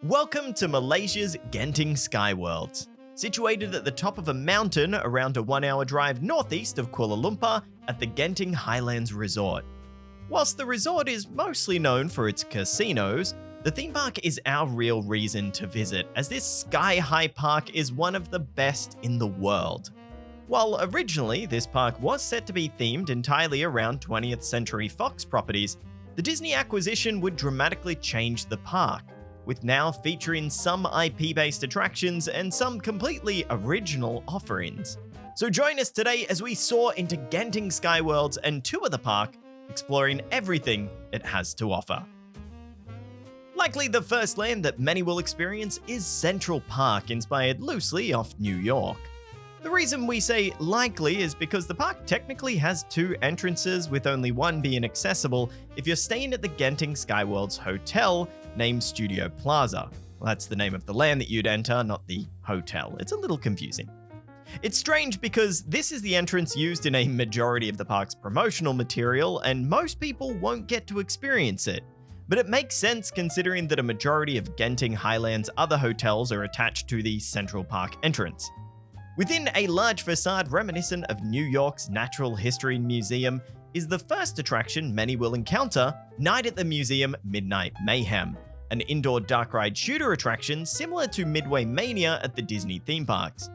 Welcome to Malaysia's Genting SkyWorlds. Situated at the top of a mountain around a 1-hour drive northeast of Kuala Lumpur at the Genting Highlands resort. Whilst the resort is mostly known for its casinos, the theme park is our real reason to visit, as this sky-high park is one of the best in the world. While originally this park was set to be themed entirely around 20th Century Fox properties, the Disney acquisition would dramatically change the park, with now featuring some IP-based attractions and some completely original offerings. So join us today as we soar into Genting SkyWorlds and tour the park, exploring everything it has to offer. Likely the first land that many will experience is Central Park, inspired loosely off New York. The reason we say likely is because the park technically has 2 entrances, with only one being accessible if you're staying at the Genting SkyWorlds Hotel, named Studio Plaza. Well, that's the name of the land that you'd enter, not the hotel. It's a little confusing. It's strange because this is the entrance used in a majority of the park's promotional material, and most people won't get to experience it. But it makes sense considering that a majority of Genting Highlands' other hotels are attached to the Central Park entrance. Within a large facade reminiscent of New York's Natural History Museum is the first attraction many will encounter, Night at the Museum Midnight Mayhem, an indoor dark ride shooter attraction similar to Midway Mania at the Disney theme parks.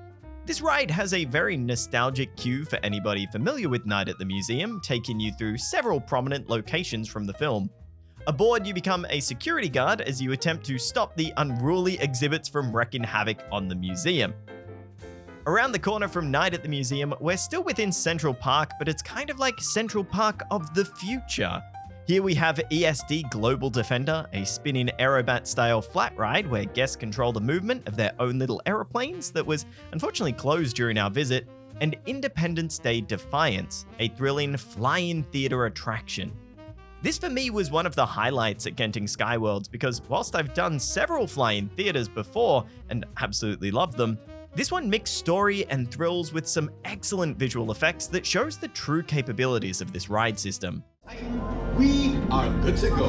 This ride has a very nostalgic queue for anybody familiar with Night at the Museum, taking you through several prominent locations from the film. Aboard, you become a security guard as you attempt to stop the unruly exhibits from wreaking havoc on the museum. Around the corner from Night at the Museum, we're still within Central Park, but it's kind of like Central Park of the future. Here we have ESD Global Defender, a spinning aerobat-style flat ride where guests control the movement of their own little aeroplanes that was unfortunately closed during our visit, and Independence Day Defiance, a thrilling flying theater attraction. This for me was one of the highlights at Genting SkyWorlds because whilst I've done several flying theaters before and absolutely love them, this one mixed story and thrills with some excellent visual effects that shows the true capabilities of this ride system. We are good to go.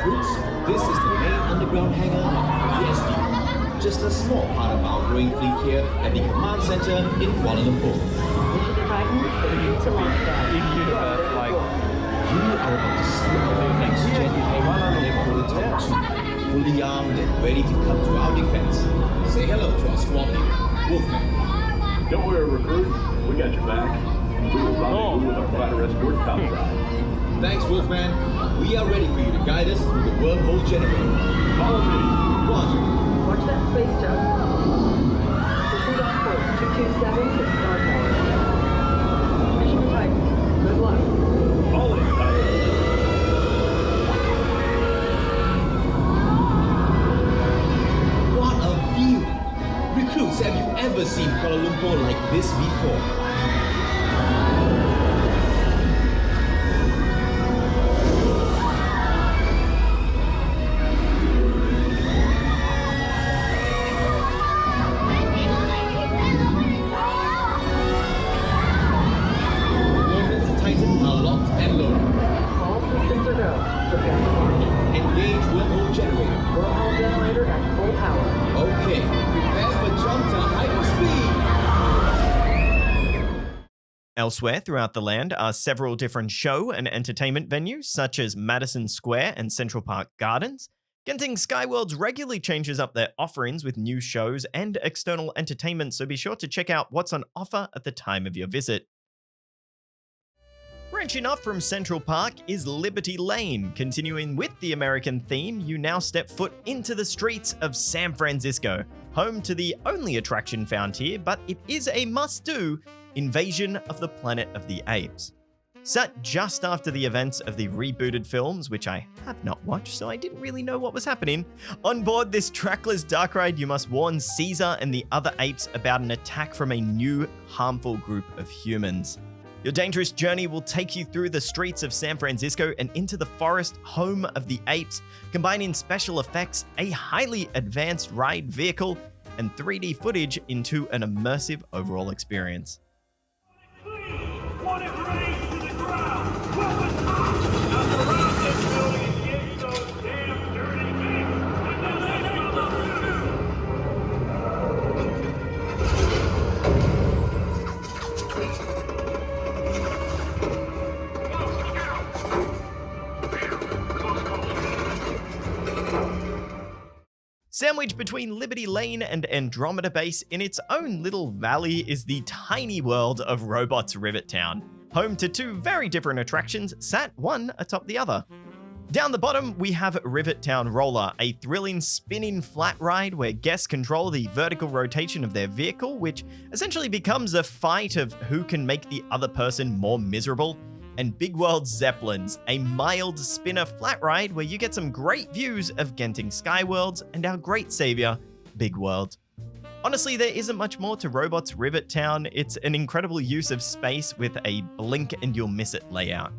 Roots, this is the main underground hangar of ESD. Just a small part of our growing fleet here at the command center in Kuala Lumpur. You are about to see our next Genting Highlands prototype 2, fully armed and ready to come to our defense. Say hello to our squad leader, Wolfman. Don't worry, recruit. We got your back. We will rendezvous with our fighter escort topside. Thanks, Wolfman. We are ready for you to guide us through the wormhole generator. Follow me. Roger. Watch that space jump. Proceed on course 227 to Star Tower. Mission Titan. Good luck. Follow me, Titan. What a view! Recruits, have you ever seen Kuala Lumpur like this before? Engage wormhole generator. Wormhole generator at full power. Okay, prepare for jump to hyperspeed. Elsewhere throughout the land are several different show and entertainment venues, such as Madison Square and Central Park Gardens. Genting SkyWorlds regularly changes up their offerings with new shows and external entertainment, so be sure to check out what's on offer at the time of your visit. Branching off from Central Park is Liberty Lane. Continuing with the American theme, you now step foot into the streets of San Francisco, home to the only attraction found here, but it is a must-do, Invasion of the Planet of the Apes. Set just after the events of the rebooted films, which I have not watched, so I didn't really know what was happening. On board this trackless dark ride, you must warn Caesar and the other apes about an attack from a new, harmful group of humans. Your dangerous journey will take you through the streets of San Francisco and into the forest home of the apes, combining special effects, a highly advanced ride vehicle, and 3D footage into an immersive overall experience. Want it raised to the ground. Weapons up. Now surround this building and get those damn dirty things. Sandwiched between Liberty Lane and Andromeda Base in its own little valley is the tiny world of Robots Rivet Town, home to two very different attractions sat one atop the other. Down the bottom, we have Rivet Town Roller, a thrilling spinning flat ride where guests control the vertical rotation of their vehicle, which essentially becomes a fight of who can make the other person more miserable. And Big World Zeppelins, a mild spinner flat ride where you get some great views of Genting SkyWorlds and our great savior, Big World. Honestly, there isn't much more to Robots Rivet Town. It's an incredible use of space with a blink and you'll miss it layout.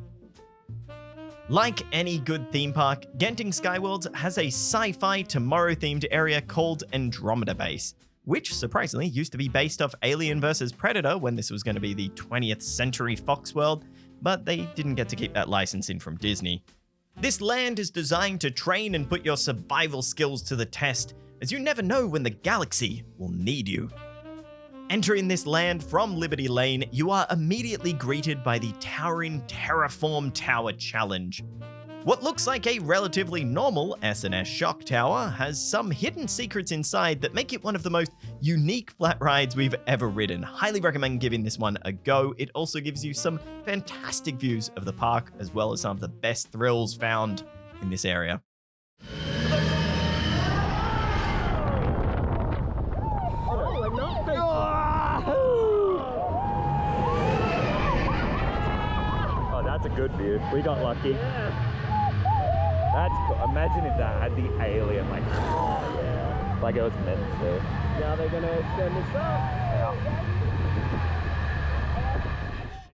Like any good theme park, Genting SkyWorlds has a sci-fi tomorrow-themed area called Andromeda Base, which surprisingly used to be based off Alien vs. Predator when this was going to be the 20th century Fox world, but they didn't get to keep that licensing from Disney. This land is designed to train and put your survival skills to the test, as you never know when the galaxy will need you. Entering this land from Liberty Lane, you are immediately greeted by the towering Terraform Tower Challenge. What looks like a relatively normal S&S shock tower has some hidden secrets inside that make it one of the most unique flat rides we've ever ridden. Highly recommend giving this one a go. It also gives you some fantastic views of the park, as well as some of the best thrills found in this area. Oh, that's a good view. We got lucky. That's cool. Imagine if that had the alien like it was meant to. Now they're gonna send us up.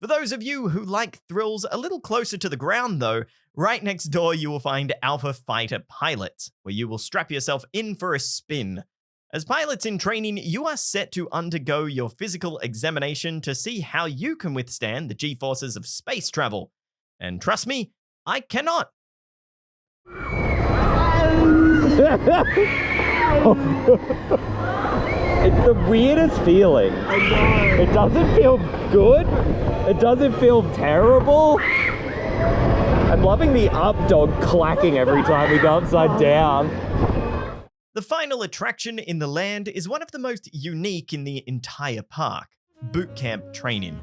For those of you who like thrills a little closer to the ground though, right next door you will find Alpha Fighter Pilots, where you will strap yourself in for a spin. As pilots in training, you are set to undergo your physical examination to see how you can withstand the G-forces of space travel. And trust me, I cannot. It's the weirdest feeling. It doesn't feel good. It doesn't feel terrible. I'm loving the up dog clacking every time we go upside down. The final attraction in the land is one of the most unique in the entire park, boot camp training.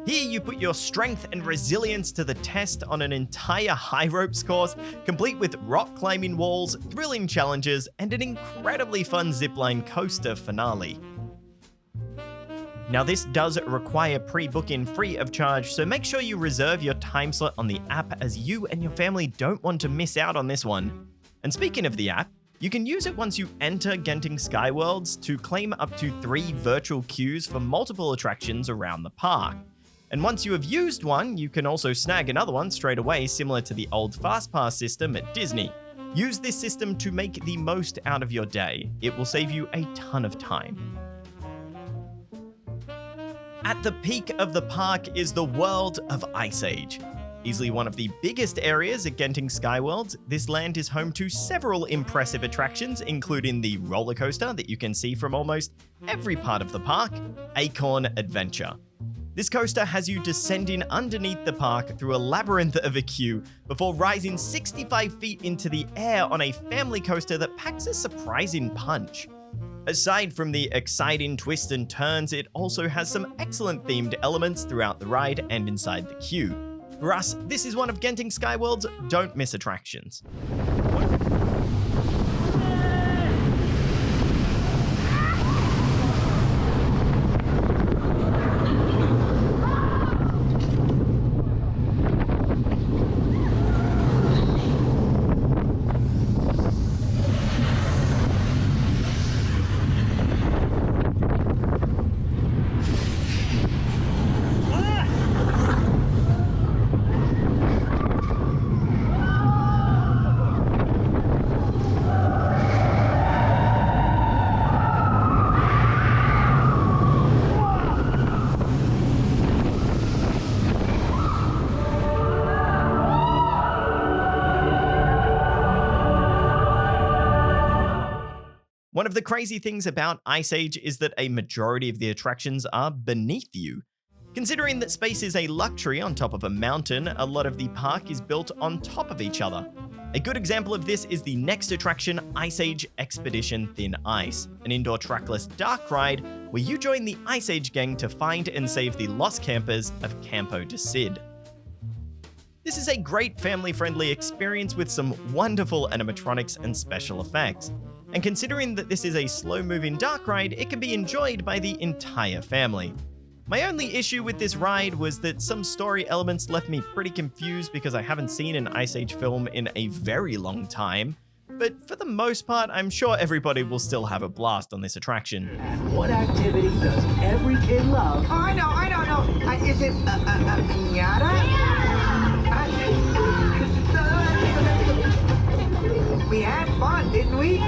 Here you put your strength and resilience to the test on an entire high ropes course, complete with rock climbing walls, thrilling challenges, and an incredibly fun zipline coaster finale. Now this does require pre-booking free of charge, so make sure you reserve your time slot on the app, as you and your family don't want to miss out on this one. And speaking of the app, you can use it once you enter Genting SkyWorlds to claim up to 3 virtual queues for multiple attractions around the park. And once you have used one, you can also snag another one straight away, similar to the old FastPass system at Disney. Use this system to make the most out of your day. It will save you a ton of time. At the peak of the park is the world of Ice Age. Easily one of the biggest areas at Genting SkyWorlds, this land is home to several impressive attractions, including the roller coaster that you can see from almost every part of the park, Acorn Adventure. This coaster has you descending underneath the park through a labyrinth of a queue before rising 65 feet into the air on a family coaster that packs a surprising punch. Aside from the exciting twists and turns, it also has some excellent themed elements throughout the ride and inside the queue. For us, this is one of Genting SkyWorld's don't miss attractions. One of the crazy things about Ice Age is that a majority of the attractions are beneath you. Considering that space is a luxury on top of a mountain, a lot of the park is built on top of each other. A good example of this is the next attraction, Ice Age Expedition Thin Ice, an indoor trackless dark ride where you join the Ice Age gang to find and save the lost campers of Campo de Cid. This is a great family-friendly experience with some wonderful animatronics and special effects. And considering that this is a slow-moving dark ride, it can be enjoyed by the entire family. My only issue with this ride was that some story elements left me pretty confused because I haven't seen an Ice Age film in a very long time. But for the most part, I'm sure everybody will still have a blast on this attraction. What activity does every kid love? Oh, I know. Is it a piñata? We had fun, didn't we?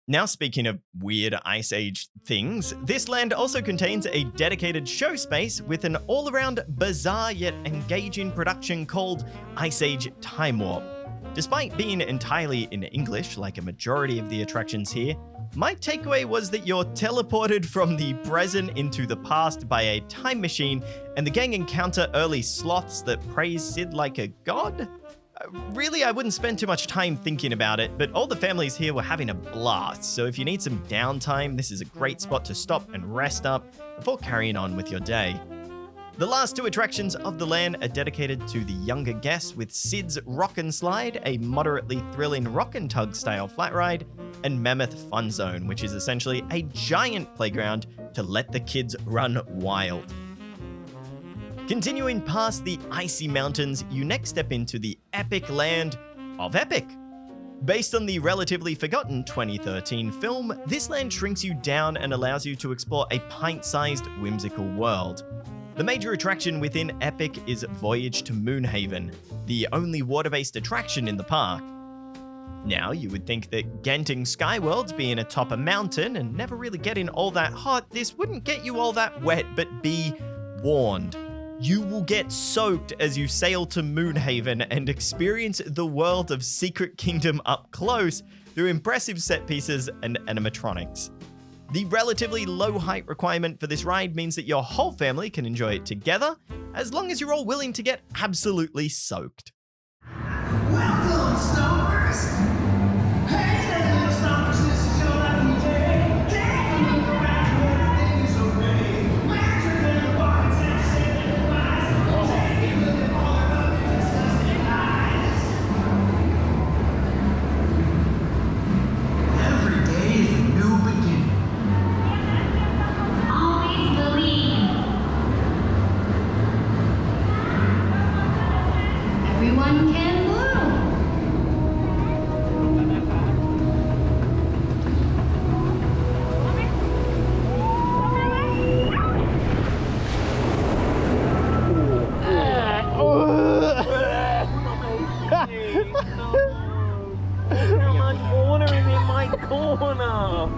Now, speaking of weird Ice Age things, this land also contains a dedicated show space with an all-around bizarre yet engaging production called Ice Age Time Warp. Despite being entirely in English, like a majority of the attractions here, my takeaway was that you're teleported from the present into the past by a time machine, and the gang encounter early sloths that praise Sid like a god? Really, I wouldn't spend too much time thinking about it, but all the families here were having a blast, so if you need some downtime, this is a great spot to stop and rest up before carrying on with your day. The last two attractions of the land are dedicated to the younger guests, with Sid's Rockin' Slide, a moderately thrilling rock and tug style flat ride, and Mammoth Fun Zone, which is essentially a giant playground to let the kids run wild. Continuing past the icy mountains, you next step into the epic land of Epic. Based on the relatively forgotten 2013 film, this land shrinks you down and allows you to explore a pint-sized, whimsical world. The major attraction within Epic is Voyage to Moonhaven, the only water-based attraction in the park. Now, you would think that Genting SkyWorlds being atop a mountain and never really getting all that hot, this wouldn't get you all that wet, but be warned. You will get soaked as you sail to Moonhaven and experience the world of Secret Kingdom up close through impressive set pieces and animatronics. The relatively low height requirement for this ride means that your whole family can enjoy it together, as long as you're all willing to get absolutely soaked. Welcome, Stompers! Hey there, Stompers, this is your lucky day. Take a look around, everything is okay. Magic in the parts and saving the lives. Take a look at all the disgusting eyes. Every day is a new beginning. Always believe. Everyone can bloom. How much water is in my corner?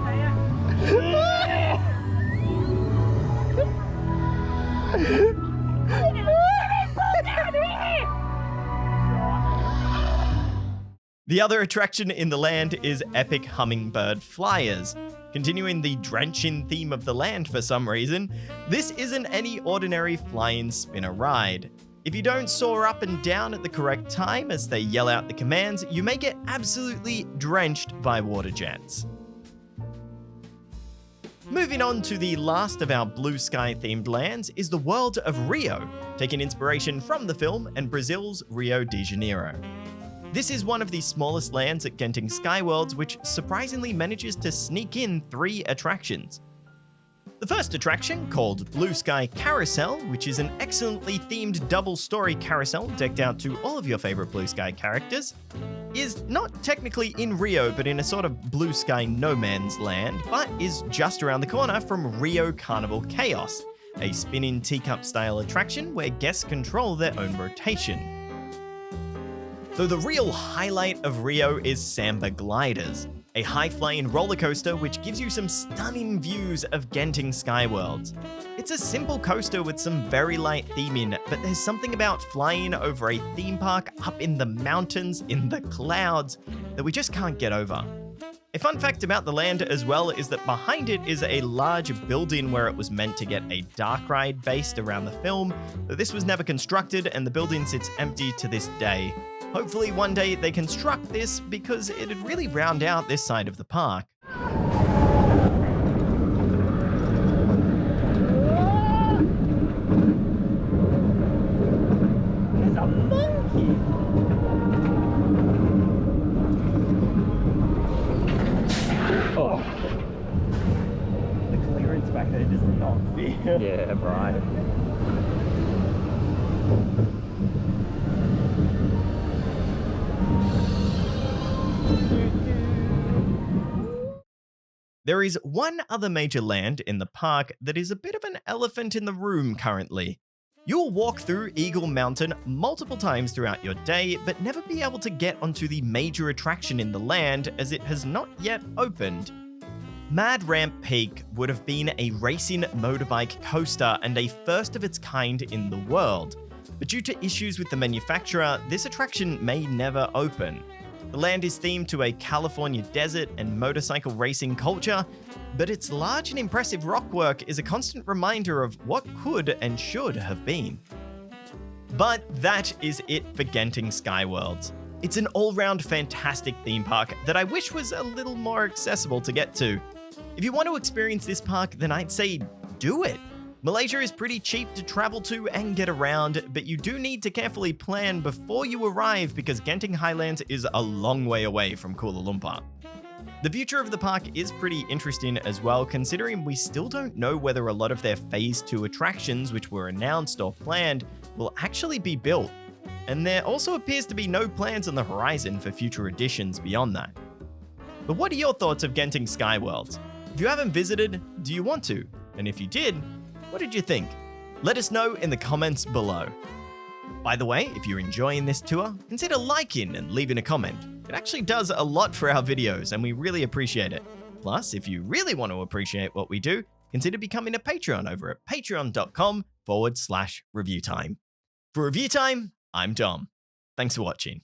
The other attraction in the land is Epic Hummingbird Flyers. Continuing the drenching theme of the land for some reason, this isn't any ordinary flying spinner ride. If you don't soar up and down at the correct time as they yell out the commands, you may get absolutely drenched by water jets. Moving on to the last of our blue sky themed lands is the world of Rio, taking inspiration from the film and Brazil's Rio de Janeiro. This is one of the smallest lands at Genting SkyWorlds, which surprisingly manages to sneak in 3 attractions. The first attraction, called Blue Sky Carousel, which is an excellently themed double-story carousel decked out to all of your favorite Blue Sky characters, is not technically in Rio, but in a sort of Blue Sky no man's land, but is just around the corner from Rio Carnival Chaos, a spinning teacup-style attraction where guests control their own rotation. Though the real highlight of Rio is Samba Gliders, a high-flying roller coaster which gives you some stunning views of Genting SkyWorlds. It's a simple coaster with some very light theming, but there's something about flying over a theme park up in the mountains, in the clouds, that we just can't get over. A fun fact about the land as well is that behind it is a large building where it was meant to get a dark ride based around the film, but this was never constructed and the building sits empty to this day. Hopefully one day they construct this because it'd really round out this side of the park. There's a monkey. Oh, The clearance back there does not feel. yeah, right. There is one other major land in the park that is a bit of an elephant in the room currently. You'll walk through Eagle Mountain multiple times throughout your day, but never be able to get onto the major attraction in the land as it has not yet opened. Mad Ramp Peak would have been a racing motorbike coaster and a first of its kind in the world, but due to issues with the manufacturer, this attraction may never open. The land is themed to a California desert and motorcycle racing culture, but its large and impressive rockwork is a constant reminder of what could and should have been. But that is it for Genting SkyWorlds. It's an all-round fantastic theme park that I wish was a little more accessible to get to. If you want to experience this park, then I'd say do it. Malaysia is pretty cheap to travel to and get around, but you do need to carefully plan before you arrive because Genting Highlands is a long way away from Kuala Lumpur. The future of the park is pretty interesting as well, considering we still don't know whether a lot of their Phase 2 attractions, which were announced or planned, will actually be built. And there also appears to be no plans on the horizon for future additions beyond that. But what are your thoughts of Genting SkyWorlds? If you haven't visited, do you want to? And if you did, what did you think? Let us know in the comments below. By the way, if you're enjoying this tour, consider liking and leaving a comment. It actually does a lot for our videos and we really appreciate it. Plus, if you really want to appreciate what we do, consider becoming a Patreon over at patreon.com/ReviewTyme. For ReviewTyme, I'm Dom. Thanks for watching.